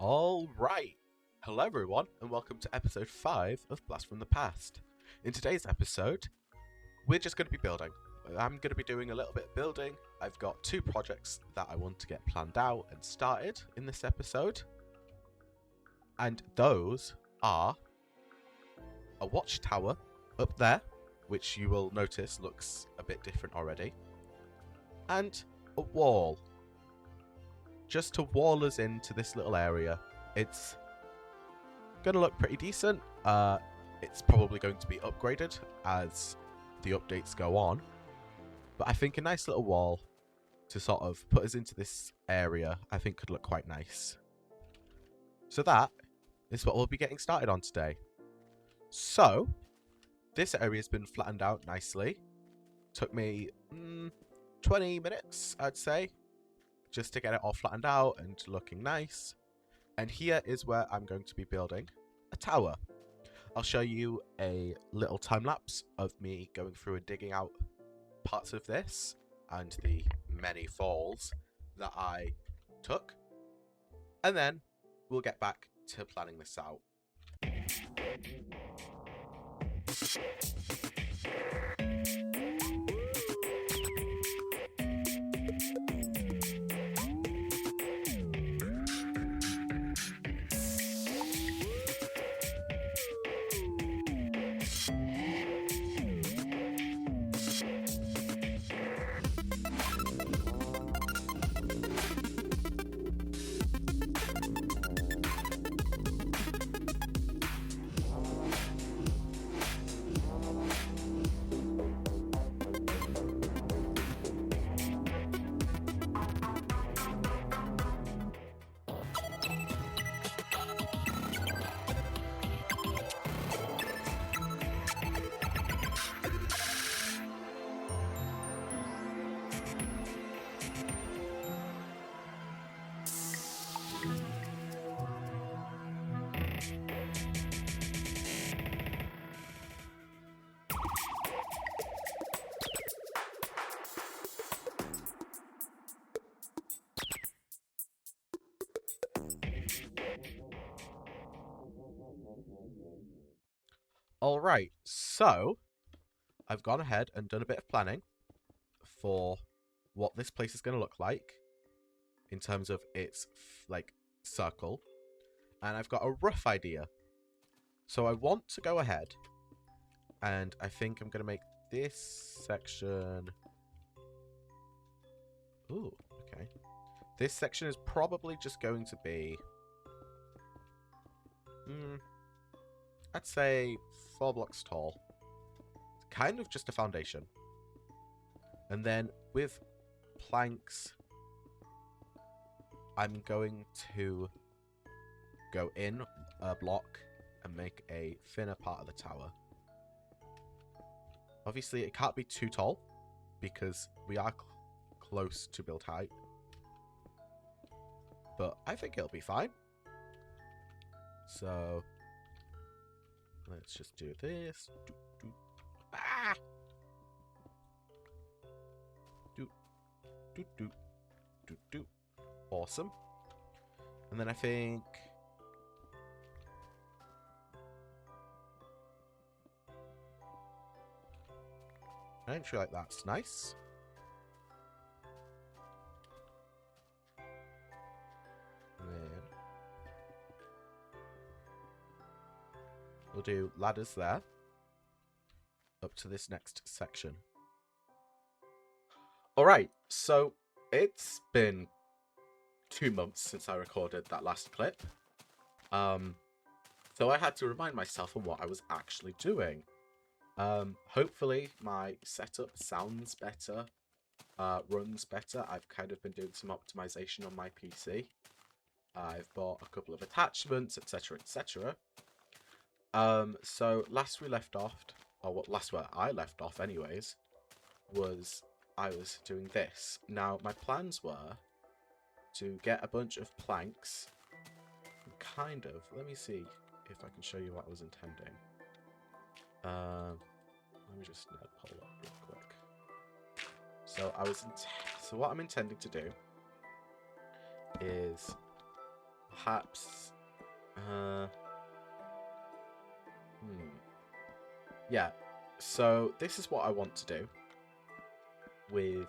All right. Hello, everyone, and welcome to episode 5 of Blast from the Past. In today's episode, we're just going to be building. I'm going to be doing a little bit of building. I've got 2 projects that I want to get planned out and started in this episode. And those are a watchtower up there, which you will notice looks a bit different already, and a wall. Just to wall us into this little area. It's gonna look pretty decent. It's probably going to be upgraded as the updates go on, but I think a nice little wall to sort of put us into this area I think could look quite nice. So that is what we'll be getting started on today. So this area has been flattened out nicely. Took me 20 minutes, I'd say, just to get it all flattened out and looking nice. And here is where I'm going to be building a tower. I'll show you a little time lapse of me going through and digging out parts of this and the many falls that I took. And then we'll get back to planning this out. Alright, so I've gone ahead and done a bit of planning for what this place is going to look like in terms of its circle, and I've got a rough idea. So I want to go ahead and I think I'm going to make this section... Ooh, okay. This section is probably just going to be... I'd say 4 blocks tall. It's kind of just a foundation. And then with planks, I'm going to go in a block and make a thinner part of the tower. Obviously, it can't be too tall because we are close to build height. But I think it'll be fine. So... let's just do this. Ah! Awesome. And then I think... I don't feel like that's nice. And then... we'll do ladders there, up to this next section. Alright, so it's been 2 months since I recorded that last clip. So I had to remind myself of what I was actually doing. Hopefully my setup sounds better, runs better. I've kind of been doing some optimization on my PC. I've bought a couple of attachments, etc, etc. So last we left off, or what last where I left off anyways, was I was doing this. Now my plans were to get a bunch of planks, kind of, let me see if I can show you what I was intending. Let me just pull up real quick. So what I'm intending to do is perhaps... Yeah, so this is what I want to do with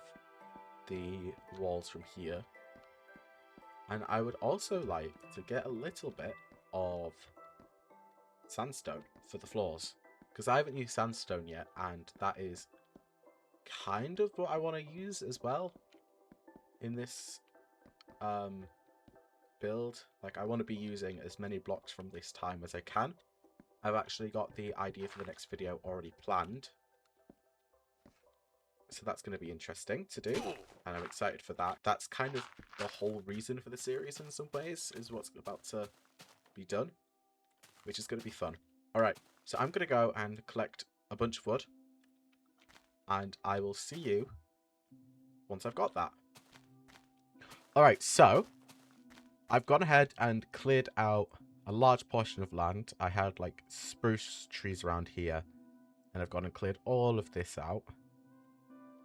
the walls from here. And I would also like to get a little bit of sandstone for the floors, because I haven't used sandstone yet, and that is kind of what I want to use as well in this build. Like, I want to be using as many blocks from this time as I can. I've actually got the idea for the next video already planned, so that's going to be interesting to do, and I'm excited for that. That's kind of the whole reason for the series in some ways, is what's about to be done, which is going to be fun. Alright, so I'm going to go and collect a bunch of wood, and I will see you once I've got that. Alright, so I've gone ahead and cleared out a large portion of land. I had like spruce trees around here, and I've gone and cleared all of this out.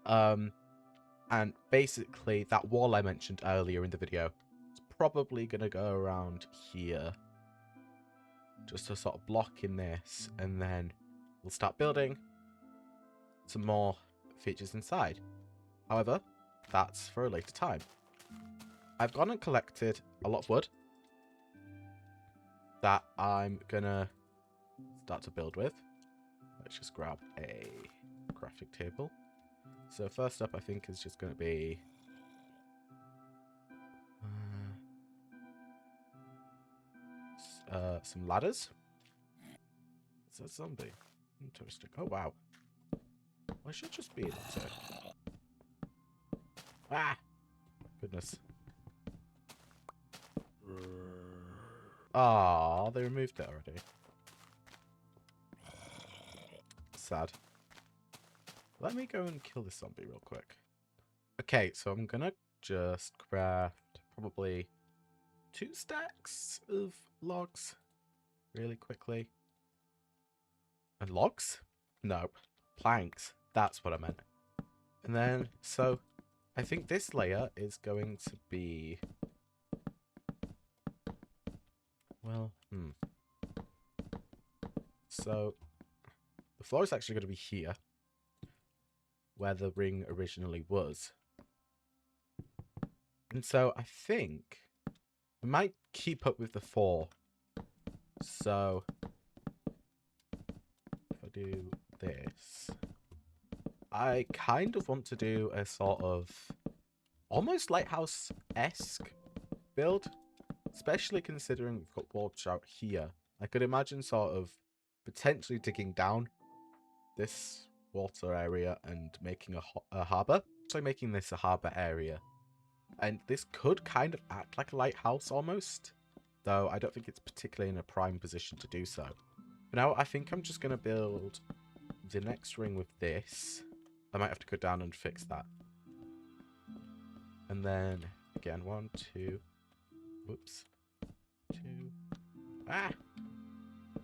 And basically that wall I mentioned earlier in the video is probably going to go around here, just to sort of block in this, and then we'll start building some more features inside. However, that's for a later time. I've gone and collected a lot of wood that I'm gonna start to build with. Let's just grab a crafting table. So first up, I think, is just going to be some ladders. Is that zombie? Interesting. Oh, wow. I should just be able to... Ah! Goodness. Ah, they removed it already. Sad. Let me go and kill this zombie real quick. Okay, so I'm gonna just craft probably 2 stacks of logs really quickly. And logs? No, planks. That's what I meant. And then, so I think this layer is going to be... Well, So the floor is actually going to be here, where the ring originally was. And so I think we might keep up with the 4. So if I do this, I kind of want to do a sort of almost lighthouse-esque build, especially considering we've got water out here. I could imagine sort of potentially digging down this water area and making a harbour. So making this a harbour area. And this could kind of act like a lighthouse almost, though I don't think it's particularly in a prime position to do so. For now, I think I'm just going to build the next ring with this. I might have to go down and fix that. And then, again, 1, 2, whoops, 2, ah!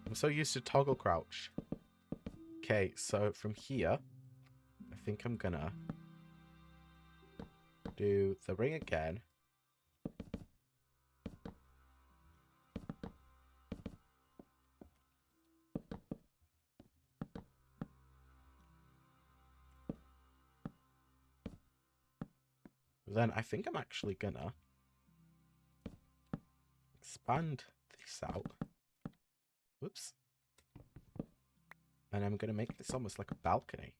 I'm so used to toggle crouch. Okay, so from here, I think I'm gonna do the ring again. Then I think I'm actually gonna expand this out. Whoops. And I'm gonna make this almost like a balcony.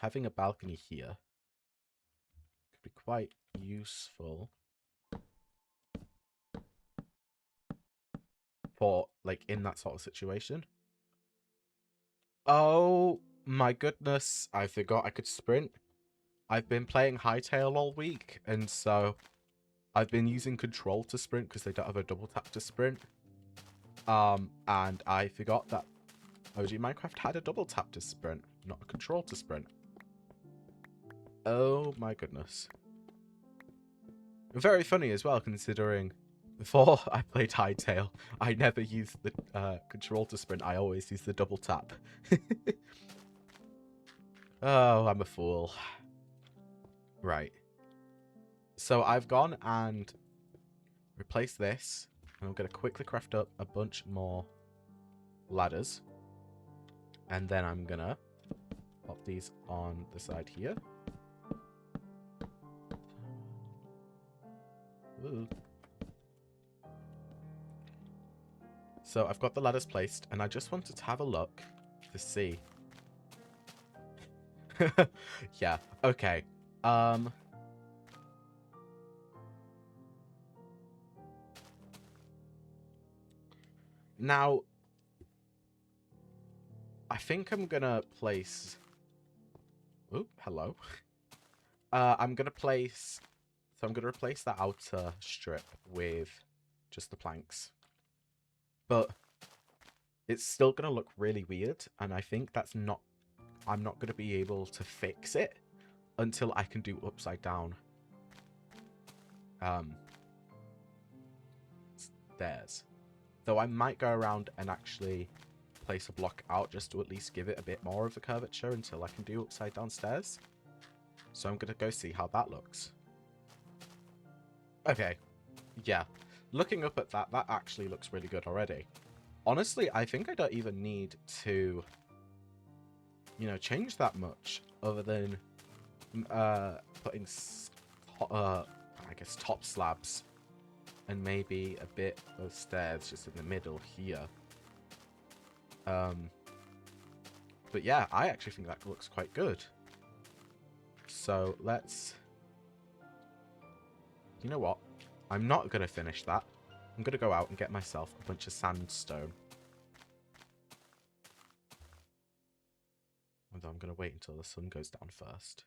Having a balcony here could be quite useful for, like, in that sort of situation. Oh my goodness, I forgot I could sprint. I've been playing Hightail all week, and so I've been using control to sprint because they don't have a double tap to sprint. And I forgot that OG Minecraft had a double tap to sprint, not a control to sprint. Oh my goodness. Very funny as well, considering before I played Hightail, I never used the control to sprint. I always used the double tap. Oh, I'm a fool. Right. So I've gone and replace this, and I'm going to quickly craft up a bunch more ladders. And then I'm going to pop these on the side here. Ooh. So I've got the ladders placed, and I just wanted to have a look to see. Yeah, okay. Now, I think I'm gonna place... Oh, hello. I'm gonna place... So I'm gonna replace that outer strip with just the planks. But it's still gonna look really weird, and I think that's not... I'm not gonna be able to fix it until I can do upside down stairs. Though I might go around and actually place a block out just to at least give it a bit more of a curvature until I can do upside down stairs. So I'm going to go see how that looks. Okay, yeah. Looking up at that, that actually looks really good already. Honestly, I think I don't even need to, you know, change that much other than putting, I guess, top slabs and maybe a bit of stairs just in the middle here. But yeah, I actually think that looks quite good. So let's... You know what? I'm not going to finish that. I'm going to go out and get myself a bunch of sandstone. Although I'm going to wait until the sun goes down first.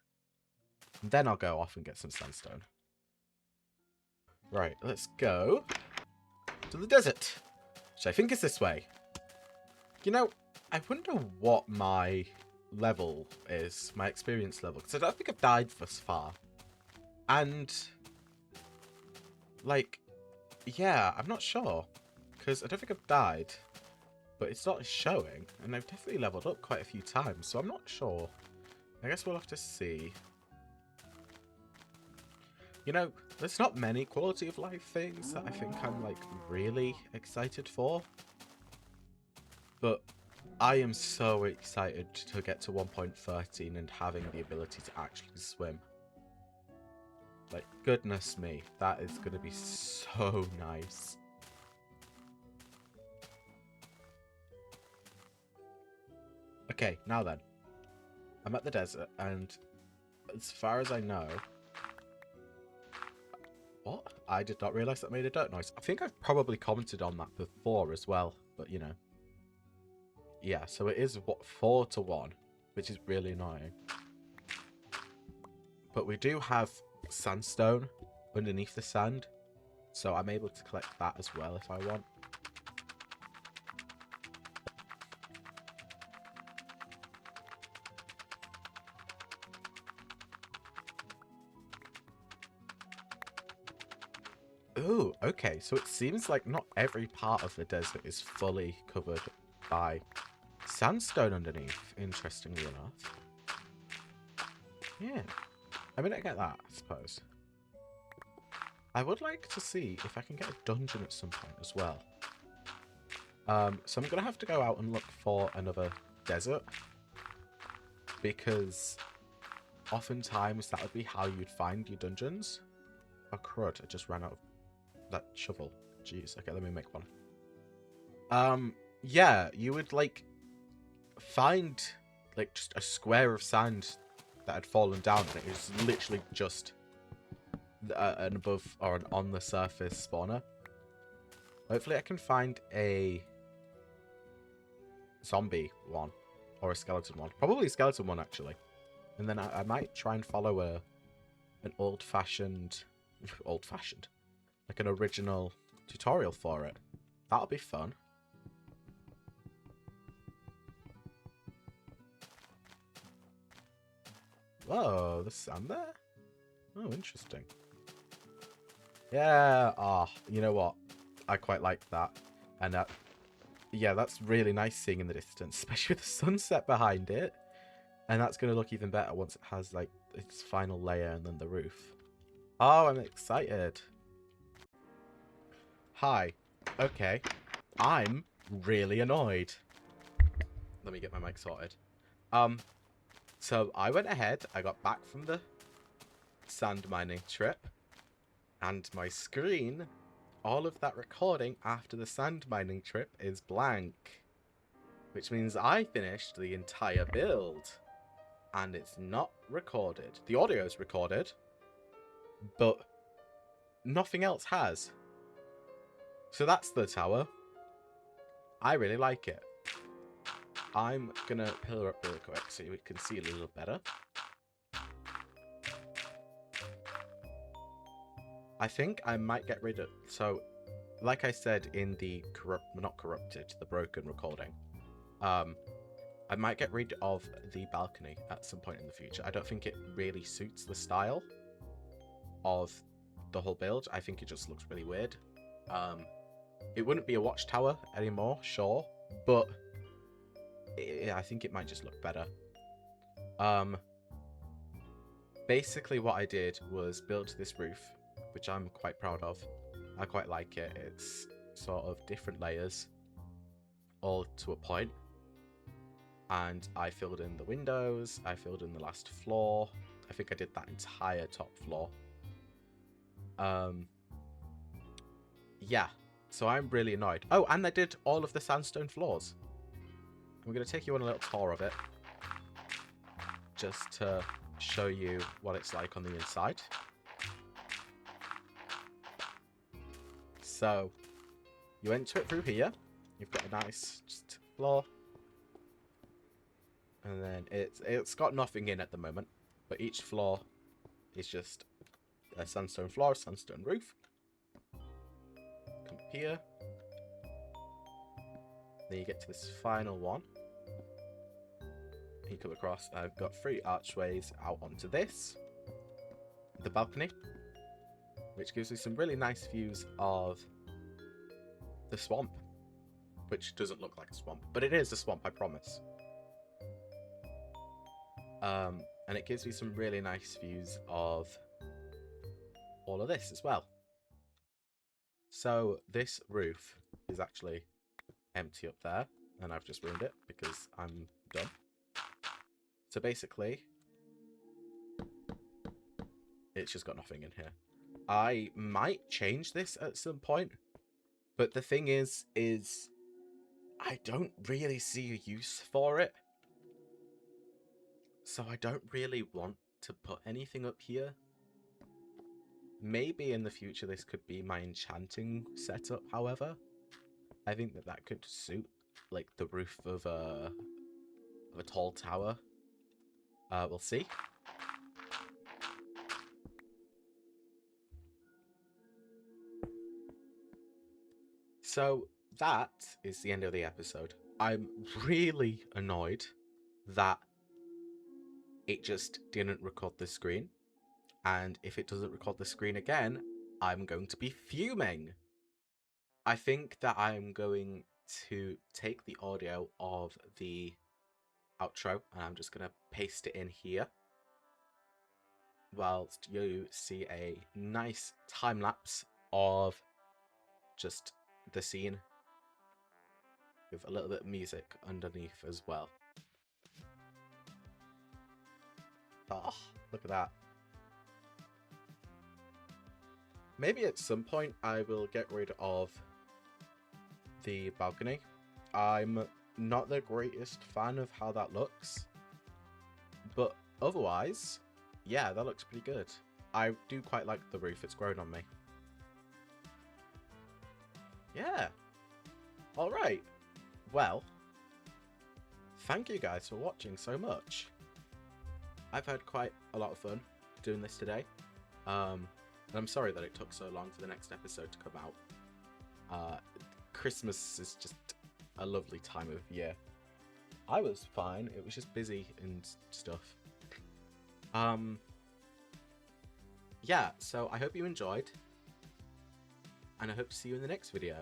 And then I'll go off and get some sandstone. Right, let's go to the desert, which I think is this way. You know, I wonder what my level is, my experience level, because I don't think I've died thus far. And, like, yeah, I'm not sure, because I don't think I've died, but it's not showing, and I've definitely leveled up quite a few times, so I'm not sure. I guess we'll have to see. You know, there's not many quality of life things that I think I'm, like, really excited for. But I am so excited to get to 1.13 and having the ability to actually swim. Like, goodness me, that is going to be so nice. Okay, now then. I'm at the desert, and as far as I know... What? I did not realise that made a dirt noise. I think I've probably commented on that before as well, but you know. Yeah, so it is, what, 4 to 1, which is really annoying. But we do have sandstone underneath the sand, so I'm able to collect that as well if I want. Ooh, okay, so it seems like not every part of the desert is fully covered by sandstone underneath, interestingly enough. Yeah, I mean, I get that, I suppose. I would like to see if I can get a dungeon at some point as well. So I'm going to have to go out and look for another desert, because oftentimes that would be how you'd find your dungeons. Oh crud, I just ran out of that shovel. Jeez, okay, let me make one. Yeah, you would, like, find, like, just a square of sand that had fallen down, and it was literally just an above or an on the surface spawner. Hopefully I can find a zombie one, or a skeleton one. Probably a skeleton one, actually. And then I might try and follow an old-fashioned, like an original tutorial for it. That'll be fun. Whoa, there's sand there? Oh, interesting. Yeah, you know what? I quite like that. And yeah, that's really nice seeing in the distance, especially with the sunset behind it. And that's going to look even better once it has, like, its final layer and then the roof. Oh, I'm excited. Hi. Okay. I'm really annoyed. Let me get my mic sorted. So I went ahead, I got back from the sand mining trip, and my screen, all of that recording after the sand mining trip is blank. Which means I finished the entire build. And it's not recorded. The audio is recorded, but nothing else has. So that's the tower. I really like it. I'm gonna pillar up real quick so we can see a little better. I think I might get rid of... So, like I said in the the broken recording, I might get rid of the balcony at some point in the future. I don't think it really suits the style of the whole build. I think it just looks really weird. It wouldn't be a watchtower anymore, sure, but I think it might just look better. Basically what I did was build this roof, which I'm quite proud of. I quite like it. It's sort of different layers, all to a point. And I filled in the windows, I filled in the last floor. I think I did that entire top floor. Yeah, so I'm really annoyed. Oh, and I did all of the sandstone floors. I'm going to take you on a little tour of it, just to show you what it's like on the inside. So, you enter it through here. You've got a nice just floor. And then it's got nothing in at the moment, but each floor is just a sandstone floor, a sandstone roof. Come up here. Then you get to this final one. You come across, I've got 3 archways out onto this. The balcony, which gives you some really nice views of the swamp, which doesn't look like a swamp, but it is a swamp, I promise. And it gives you some really nice views of all of this as well. So this roof is actually empty up there, and I've just ruined it because I'm done. So basically, it's just got nothing in here. I might change this at some point, but the thing is I don't really see a use for it. So I don't really want to put anything up here. Maybe in the future this could be my enchanting setup, however. I think that could suit like the roof of a tall tower. We'll see. So that is the end of the episode. I'm really annoyed that it just didn't record the screen. And if it doesn't record the screen again, I'm going to be fuming. I think that I'm going to take the audio of the outro and I'm just going to paste it in here, whilst you see a nice time lapse of just the scene with a little bit of music underneath as well. Oh, look at that. Maybe at some point I will get rid of the balcony. I'm not the greatest fan of how that looks, but otherwise, yeah, that looks pretty good. I do quite like the roof, it's grown on me. Yeah. Alright. Well, thank you guys for watching so much. I've had quite a lot of fun doing this today. And I'm sorry that it took so long for the next episode to come out. Christmas is just a lovely time of year. I was fine, it was just busy and stuff. Yeah, so I hope you enjoyed, and I hope to see you in the next video.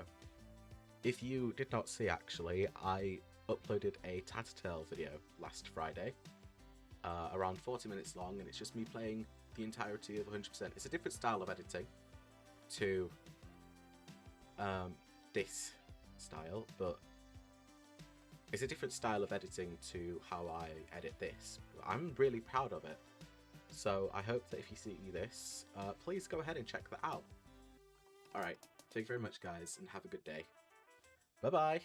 If you did not see, actually, I uploaded a Tattletale video last Friday, around 40 minutes long, and it's just me playing the entirety of 100%. It's a different style of editing to this style, but it's a different style of editing to how I edit this. I'm really proud of it. So I hope that if you see this, please go ahead and check that out. Alright, thank you very much guys, and have a good day. Bye bye!